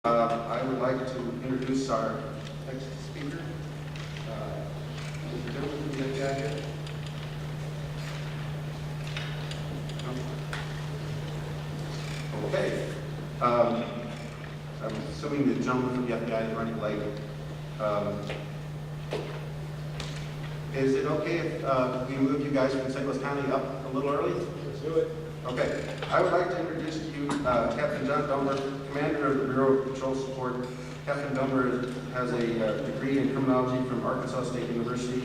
I would like to introduce our next speaker. Is the gentleman from the FBI here? No? Okay. I'm assuming the gentleman from the FBI is running late. Is it okay if we move you guys from St. Louis County up a little early? Let's do it. Okay. I would like to introduce to you Captain John Dumber, Commander of the Bureau of Patrol Support. Captain Dumber has a degree in criminology from Arkansas State University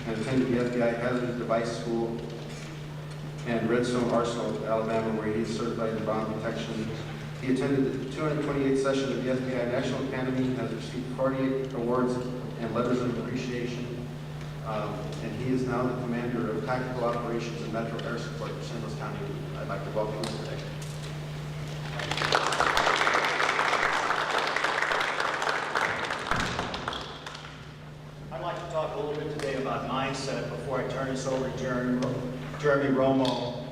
and attended the FBI Hazardous Device School and Redstone Arsenal, Alabama, where he is certified in bomb detection. He attended the 228th session of the FBI National Academy, has received 48 awards and letters of appreciation. And he is now the Commander of Tactical Operations and Metro Air Support for St. Louis County. I'd like to welcome him today. I'd like to talk a little bit today about mindset before I turn this over to Jeremy Romo.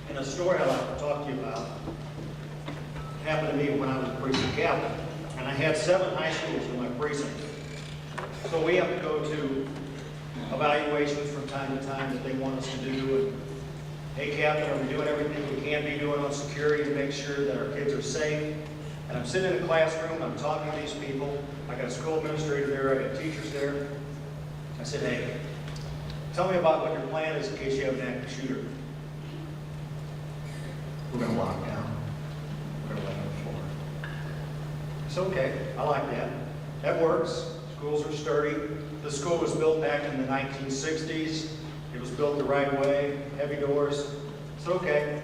And a story I'd like to talk to you about happened to me when I was a precinct captain. And I had 7 high schools in my precinct. So we have to go to evaluations from time to time that they want us to do. And, hey, Captain, are we doing everything we can be doing on security to make sure that our kids are safe? And I'm sitting in a classroom, I'm talking to these people. I got a school administrator there, I got teachers there. I said, hey, tell me about what your plan is in case you have an active shooter. We're going to lock down. We're going to let them floor. It's okay, I like that. That works. Schools are sturdy. The school was built back in the 1960s. It was built the right way, heavy doors. It's okay.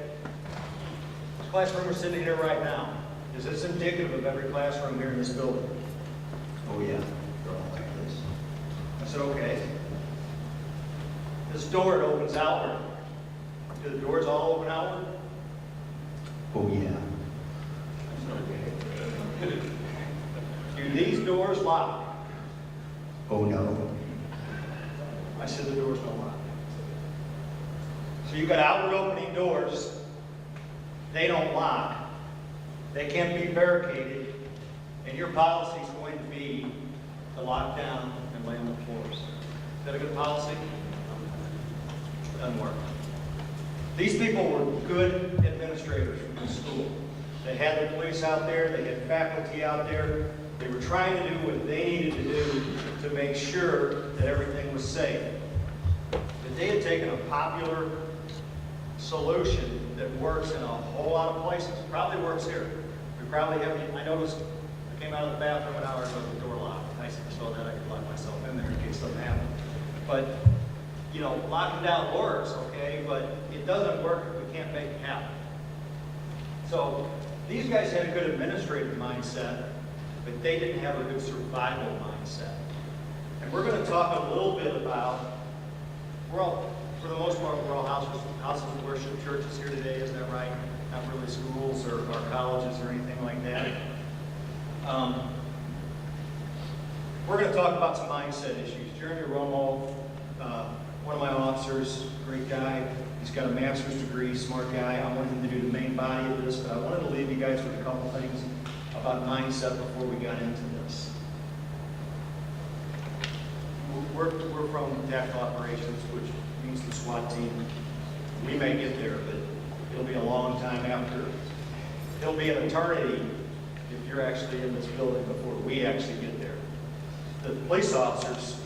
This classroom we're sitting here right now, is this indicative of every classroom here in this building? Oh yeah, they're all like this. I said, okay. This door, it opens outward. Do the doors all open outward? Oh yeah. I said, okay. Do these doors lock? Oh no. I said the doors don't lock. So you've got outward opening doors. They don't lock. They can't be barricaded. And your policy is going to be to lock down and lay on the floors. Is that a good policy? Doesn't work. These people were good administrators from the school. They had the police out there. They had faculty out there. They were trying to do what they needed to do to make sure that everything was safe. But they had taken a popular solution that works in a whole lot of places. Probably works here. We probably have, I noticed, I came out of the bathroom an hour ago with the door locked. I saw that I could lock myself in there in case something happened. But, you know, locking down works, okay, but it doesn't work if we can't make it happen. So these guys had a good administrative mindset, but they didn't have a good survival mindset. And we're going to talk a little bit about, for the most part, we're all houses of worship, churches here today, isn't that right? Not really schools or colleges or anything like that. We're going to talk about some mindset issues. Jeremy Romo, one of my officers, great guy. He's got a master's degree, smart guy. I wanted him to do the main body of this, but I wanted to leave you guys with a couple things about mindset before we got into this. We're from tactical operations, which means the SWAT team. We may get there, but it'll be a long time after. It'll be an eternity if you're actually in this building before we actually get there. The police officers,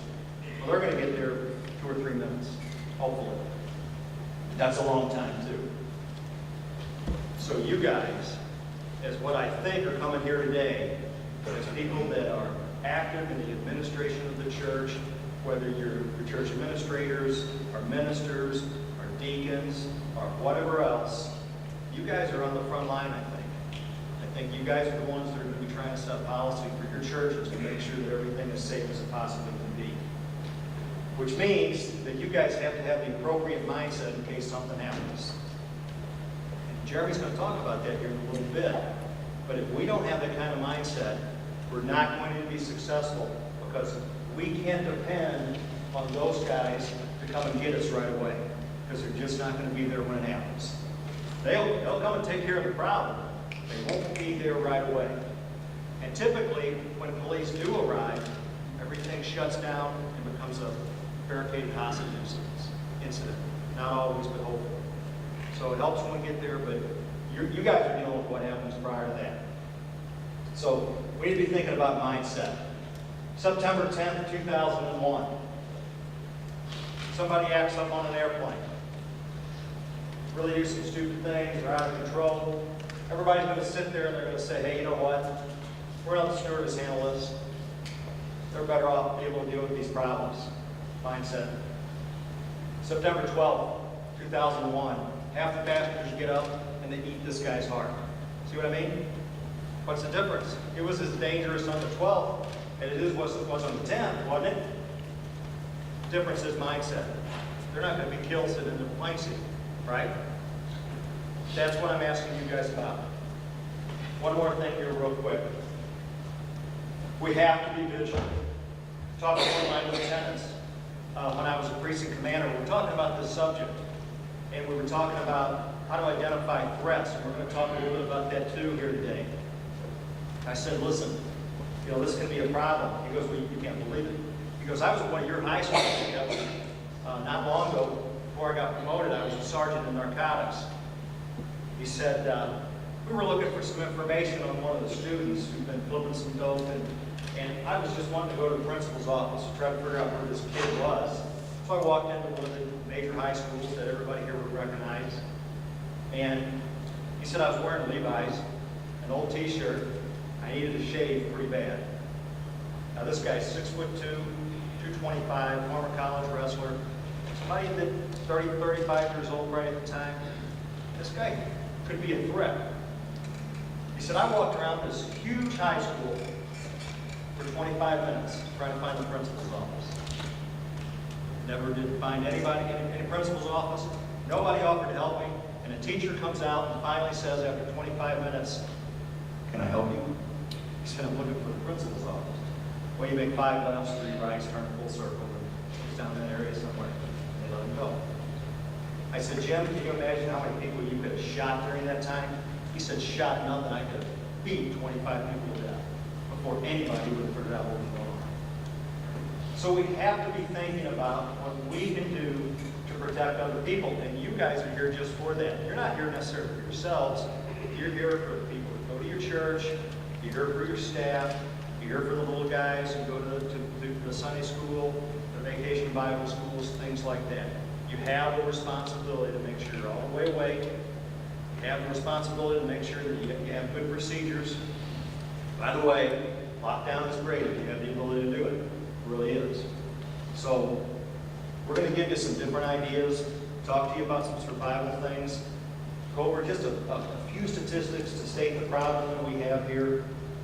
well, they're going to get there 2 or 3 minutes, hopefully. That's a long time, too. So you guys, as what I think are coming here today, as people that are active in the administration of the church, whether you're church administrators, or ministers, or deacons, or whatever else, you guys are on the front line, I think. I think you guys are the ones that are going to be trying to set policy for your churches to make sure that everything is safe as it possibly can be. Which means that you guys have to have the appropriate mindset in case something happens. And Jeremy's going to talk about that here in a little bit. But if we don't have that kind of mindset, we're not going to be successful because we can't depend on those guys to come and get us right away because they're just not going to be there when it happens. They'll come and take care of the problem. They won't be there right away. And typically, when police do arrive, everything shuts down and becomes a barricaded hostage incident. Not always, but hopefully. So it helps when we get there, but you guys are dealing with what happens prior to that. So we need to be thinking about mindset. September 10th, 2001. Somebody acts up on an airplane. Really do some stupid things, they're out of control. Everybody's going to sit there and they're going to say, hey, you know what? We're not the stewardess handle this. They're better off being able to deal with these problems. Mindset. September 12th, 2001. Half the passengers get up and they eat this guy's heart. See what I mean? What's the difference? It was as dangerous on the 12th as it was on the 10th, wasn't it? Difference is mindset. They're not going to be killed sitting in their plane seat, right? That's what I'm asking you guys about. One more thing here real quick. We have to be vigilant. Talking to one of my lieutenants when I was a precinct commander, we were talking about this subject. And we were talking about how to identify threats. And we're going to talk a little bit about that too here today. I said, listen, you know, this can be a problem. He goes, well, you can't believe it. He goes, I was at one of your high schools together not long ago. Before I got promoted, I was a sergeant in narcotics. He said, we were looking for some information on one of the students who'd been flipping some dope, and I was just wanting to go to the principal's office to try to figure out where this kid was. So I walked into one of the major high schools that everybody here would recognize, and he said I was wearing Levi's, an old t-shirt. I needed to shave pretty bad. Now this guy's 6'2", 225, former college wrestler, somebody that 30, 35 years old right at the time. This guy could be a threat. He said, I walked around this huge high school for 25 minutes trying to find the principal's office. Never did find anybody in any principal's office. Nobody offered to help me. And a teacher comes out and finally says after 25 minutes, can I help you? He said, I'm looking for the principal's office. Well, you make 5 lefts, 3 rights, turn full circle, and he's down in that area somewhere. They let him go. I said, Jim, can you imagine how many people you could have shot during that time? He said, shot nothing. I could have beat 25 people to death before anybody would have figured out what was going on. So we have to be thinking about what we can do to protect other people. And you guys are here just for that. You're not here necessarily for yourselves. You're here for the people who go to your church. You're here for your staff. You're here for the little guys who go to the Sunday school, the vacation Bible schools, things like that. You have a responsibility to make sure you're all the way awake. You have a responsibility to make sure that you have good procedures. By the way, lockdown is great if you have the ability to do it. It really is. So we're going to give you some different ideas, talk to you about some survival things, go over just a few statistics to state the problem that we have here.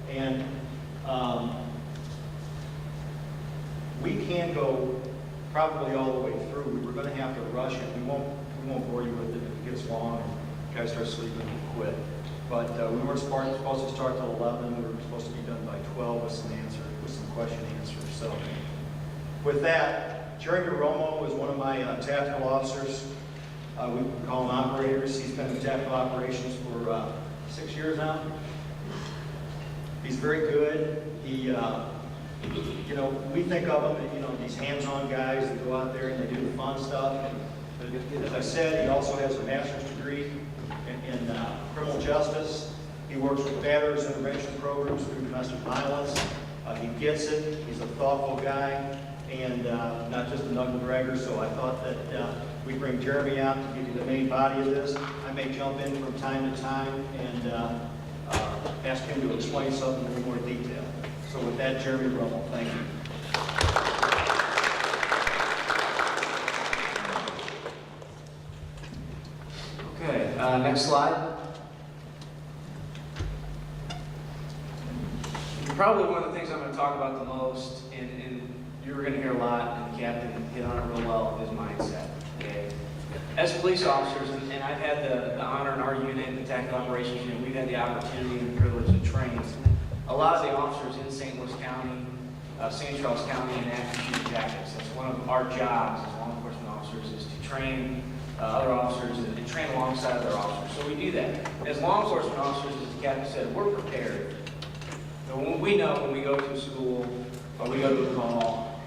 And we can go probably all the way through. We're going to have to rush it. We won't bore you with it if it gets long and you guys start sleeping and quit. But we weren't supposed to start till 11. We were supposed to be done by 12 with some question answers. So with that, Jeremy Romo is one of my tactical officers. We call him operators. He's been in tactical operations for 6 years now. He's very good. He, you know, we think of him, you know, these hands-on guys that go out there and they do the fun stuff. And as I said, he also has a master's degree in criminal justice. He works with veterans intervention programs through domestic violence. He gets it. He's a thoughtful guy and not just a knuckle dragger. So I thought that we'd bring Jeremy out to give you the main body of this. I may jump in from time to time and ask him to explain something in more detail. So with that, Jeremy Romo, thank you. Okay, next slide. Probably one of the things I'm going to talk about the most, and you're going to hear a lot, and the captain hit on it real well, is mindset. Okay? As police officers, and I've had the honor in our unit, the tactical operations unit, we've had the opportunity and the privilege to train a lot of the officers in St. Louis County, St. Charles County, and active shooter jackets. That's one of our jobs as law enforcement officers, is to train other officers and train alongside other officers. So we do that. As law enforcement officers, as the captain said, we're prepared. So we know when we go to a school or we go to a call,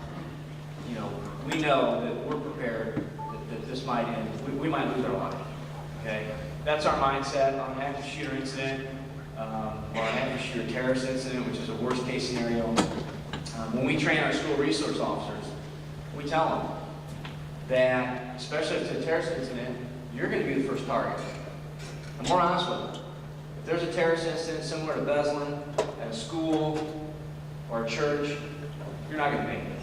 you know, we know that we're prepared that this might end. We might lose our life. Okay, that's our mindset on an active shooter incident or an active shooter terrorist incident, which is a worst case scenario. When we train our school resource officers, we tell them that, especially if it's a terrorist incident, you're going to be the first target. And we're honest with them. If there's a terrorist incident similar to Beslin at a school or a church, you're not going to make it.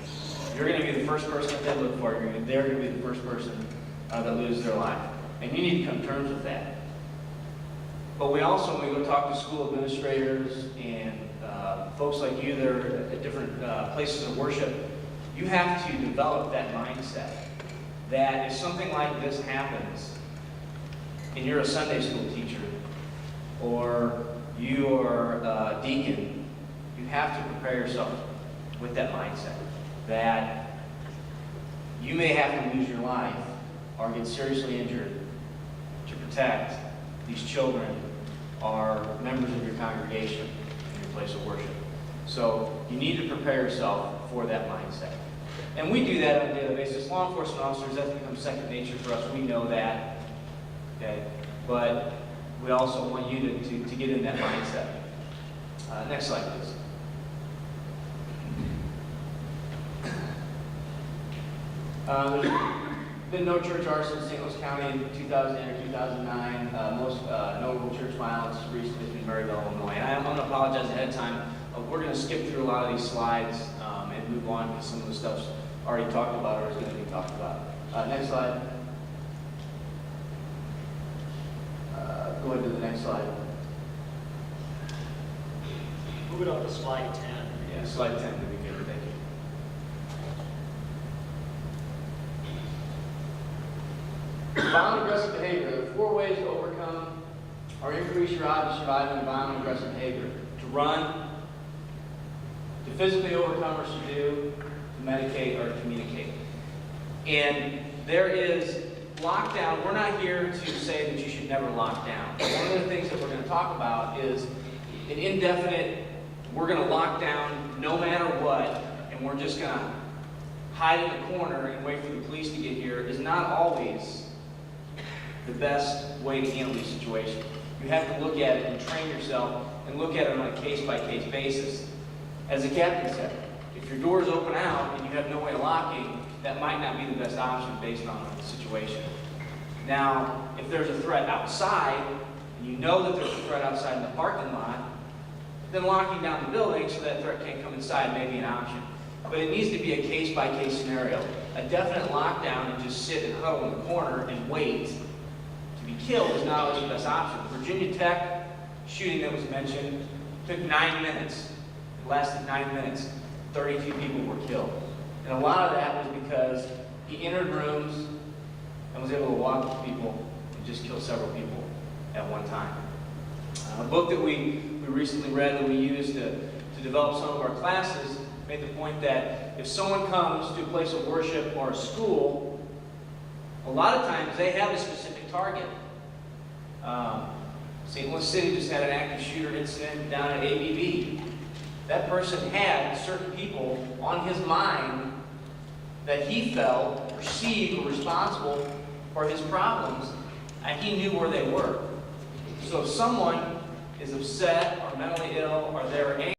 You're going to be the first person that they look for. They're going to be the first person that loses their life. And you need to come to terms with that. But we also, when we go talk to school administrators and folks like you that are at different places of worship, you have to develop that mindset that if something like this happens and you're a Sunday school teacher or you are a deacon, you have to prepare yourself with that mindset that you may have to lose your life or get seriously injured to protect these children or members of your congregation in your place of worship. So you need to prepare yourself for that mindset. And we do that on a daily basis. Law enforcement officers, that's become second nature for us. We know that. Okay? But we also want you to get in that mindset. Next slide, please. There's been no church arson in St. Louis County in 2008 or 2009. Most notable church violence recently has been Maryville, Illinois. And I'm going to apologize ahead of time. We're going to skip through a lot of these slides and move on because some of the stuff's already talked about or is going to be talked about. Next slide. Go ahead to the next slide. Move it up to slide 10. Yeah, slide 10 would be good. Thank you. Violent aggressive behavior. There are 4 ways to overcome or increase your odds of surviving violent aggressive behavior. To run, to physically overcome or subdue, to medicate or communicate. And there is lockdown. We're not here to say that you should never lock down. One of the things that we're going to talk about is an indefinite, we're going to lock down no matter what, and we're just going to hide in the corner and wait for the police to get here is not always the best way to handle these situations. You have to look at it and train yourself and look at it on a case-by-case basis. As the captain said, if your door is open out and you have no way of locking, that might not be the best option based on the situation. Now, if there's a threat outside, and you know that there's a threat outside in the parking lot, then locking down the building so that threat can't come inside may be an option. But it needs to be a case-by-case scenario. A definite lockdown and just sit and huddle in the corner and wait to be killed is not always the best option. Virginia Tech shooting that was mentioned took 9 minutes. It lasted 9 minutes. 32 people were killed. And a lot of that was because he entered rooms and was able to walk with people and just kill several people at one time. A book that we recently read that we used to develop some of our classes made the point that if someone comes to a place of worship or a school, a lot of times they have a specific target. St. Louis City just had an active shooter incident down at ABB. That person had certain people on his mind that he felt perceived were responsible for his problems, and he knew where they were. So if someone is upset or mentally ill or they're angry,